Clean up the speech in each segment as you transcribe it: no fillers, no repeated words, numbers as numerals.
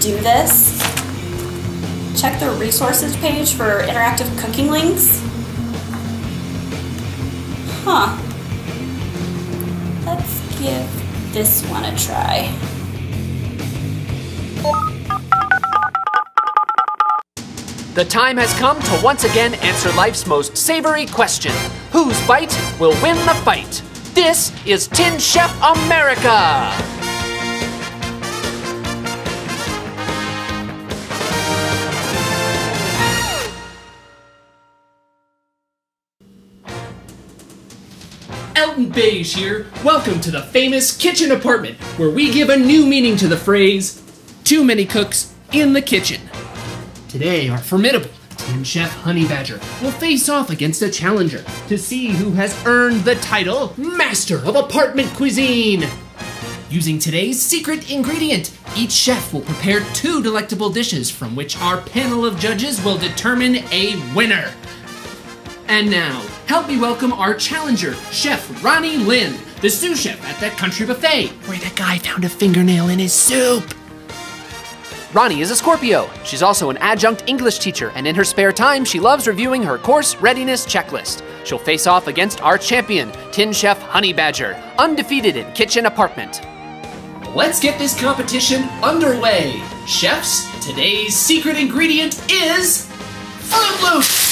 do this. Check the resources page for interactive cooking links. Huh. Let's give this one a try. The time has come to once again answer life's most savory question. Whose bite will win the fight? This is Tin Chef America! Elton Beige here. Welcome to the famous kitchen apartment, where we give a new meaning to the phrase, too many cooks in the kitchen. Today, our formidable Tin Chef Honey Badger will face off against a challenger to see who has earned the title Master of Apartment Cuisine. Using today's secret ingredient, each chef will prepare 2 delectable dishes from which our panel of judges will determine a winner. And now, help me welcome our challenger, Chef Ronnie Lynn, the sous chef at that country buffet where the guy found a fingernail in his soup. Ronnie is a Scorpio. She's also an adjunct English teacher, and in her spare time, she loves reviewing her course readiness checklist. She'll face off against our champion, Tin Chef Honey Badger, undefeated in Kitchen Apartment. Let's get this competition underway. Chefs, today's secret ingredient is Fruit Loops!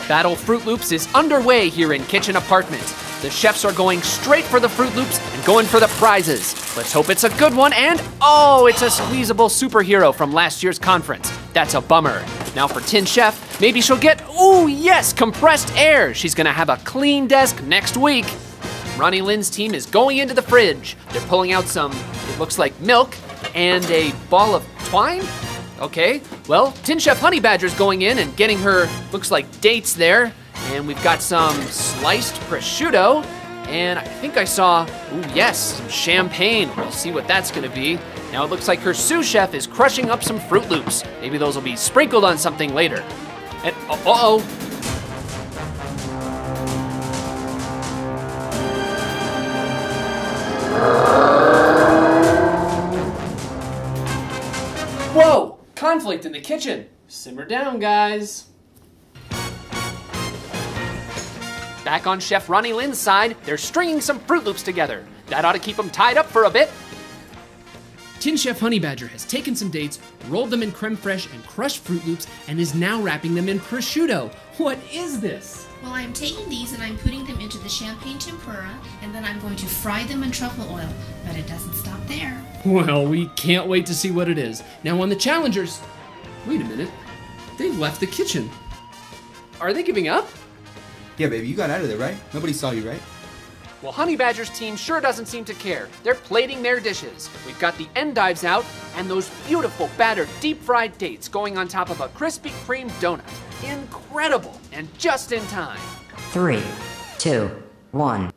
Battle Fruit Loops is underway here in Kitchen Apartment. The chefs are going straight for the Fruit Loops and going for the prizes. Let's hope it's a good one, and oh, it's a squeezable superhero from last year's conference. That's a bummer. Now for Tin Chef, maybe she'll get, ooh yes, compressed air. She's gonna have a clean desk next week. Ronnie Lynn's team is going into the fridge. They're pulling out some, it looks like milk, and a ball of twine? Okay, well, Tin Chef Honey Badger's going in and getting her, looks like dates there. And we've got some sliced prosciutto, and I think I saw, ooh yes, some champagne. We'll see what that's gonna be. Now it looks like her sous chef is crushing up some Fruit Loops. Maybe those will be sprinkled on something later. And, uh-oh. Whoa, conflict in the kitchen. Simmer down, guys. Back on Chef Ronnie Lynn's side, they're stringing some Fruit Loops together. That ought to keep them tied up for a bit. Tin Chef Honey Badger has taken some dates, rolled them in creme fraiche and crushed Fruit Loops, and is now wrapping them in prosciutto. What is this? Well, I'm taking these and I'm putting them into the champagne tempura, and then I'm going to fry them in truffle oil. But it doesn't stop there. Well, we can't wait to see what it is. Now on the challengers, wait a minute, they've left the kitchen. Are they giving up? Yeah, baby, you got out of there, right? Nobody saw you, right? Well, Honey Badger's team sure doesn't seem to care. They're plating their dishes. We've got the endives out and those beautiful battered deep-fried dates going on top of a Krispy Kreme donut. Incredible, and just in time. 3, 2, 1.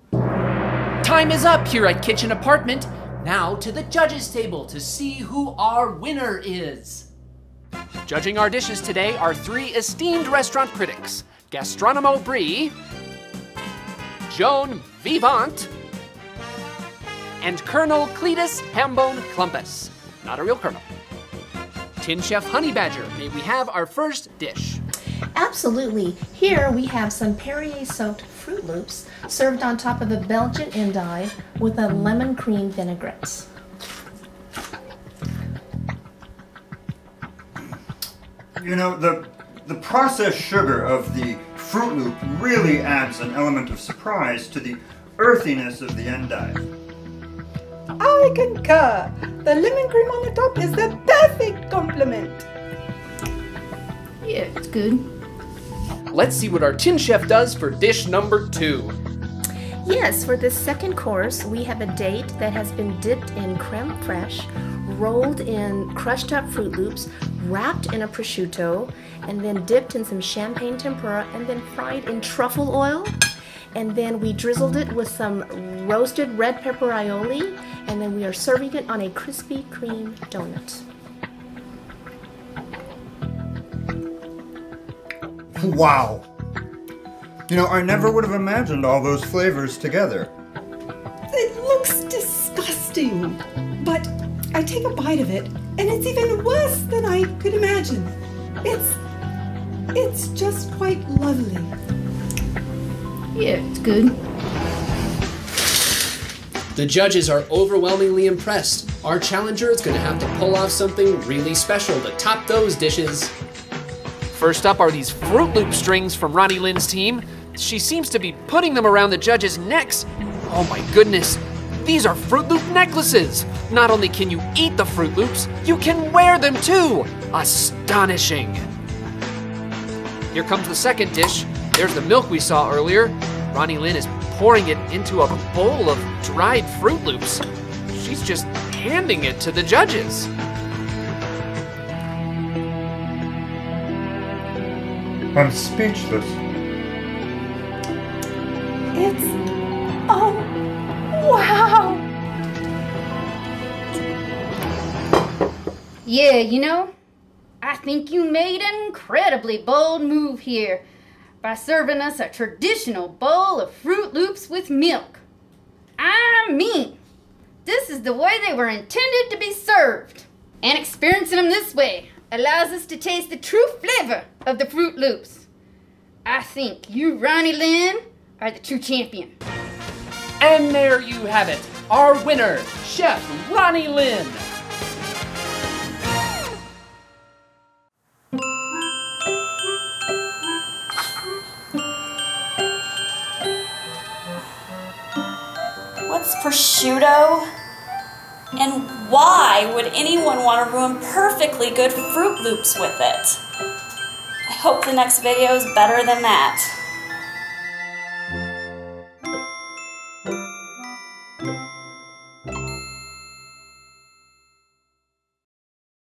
Time is up here at Kitchen Apartment. Now to the judges' table to see who our winner is. Judging our dishes today are 3 esteemed restaurant critics. Gastronomo Brie, Joan Vivant, and Colonel Cletus Hambone Clumpus. Not a real colonel. Tin Chef Honey Badger, may we have our first dish? Absolutely. Here we have some Perrier-soaked Fruit Loops served on top of a Belgian endive with a lemon cream vinaigrette. You know, the processed sugar of the Fruit Loop really adds an element of surprise to the earthiness of the endive. I concur. The lemon cream on the top is the perfect complement. Yeah, it's good. Let's see what our Tin Chef does for dish number 2. Yes, for this second course, we have a date that has been dipped in creme fraiche, rolled in crushed up Fruit Loops, wrapped in a prosciutto, and then dipped in some champagne tempura, and then fried in truffle oil. And then we drizzled it with some roasted red pepper aioli, and then we are serving it on a Krispy Kreme donut. Wow! You know, I never would have imagined all those flavors together. It looks disgusting, but I take a bite of it, and it's even worse than I could imagine. It's just quite lovely. Yeah, it's good. The judges are overwhelmingly impressed. Our challenger is going to have to pull off something really special to top those dishes. First up are these Fruit Loop strings from Ronnie Lynn's team. She seems to be putting them around the judges' necks. Oh my goodness, these are Fruit Loop necklaces. Not only can you eat the Fruit Loops, you can wear them too. Astonishing. Here comes the second dish. There's the milk we saw earlier. Ronnie Lynn is pouring it into a bowl of dried Fruit Loops. She's just handing it to the judges. I'm speechless. Oh, wow! Yeah, you know, I think you made an incredibly bold move here by serving us a traditional bowl of Fruit Loops with milk. I mean, this is the way they were intended to be served. And experiencing them this way allows us to taste the true flavor of the Fruit Loops. I think you, Ronnie Lynn, are the true champion. And there you have it, our winner, Chef Ronnie Lynn. What's prosciutto? And why would anyone want to ruin perfectly good Fruit Loops with it? I hope the next video is better than that.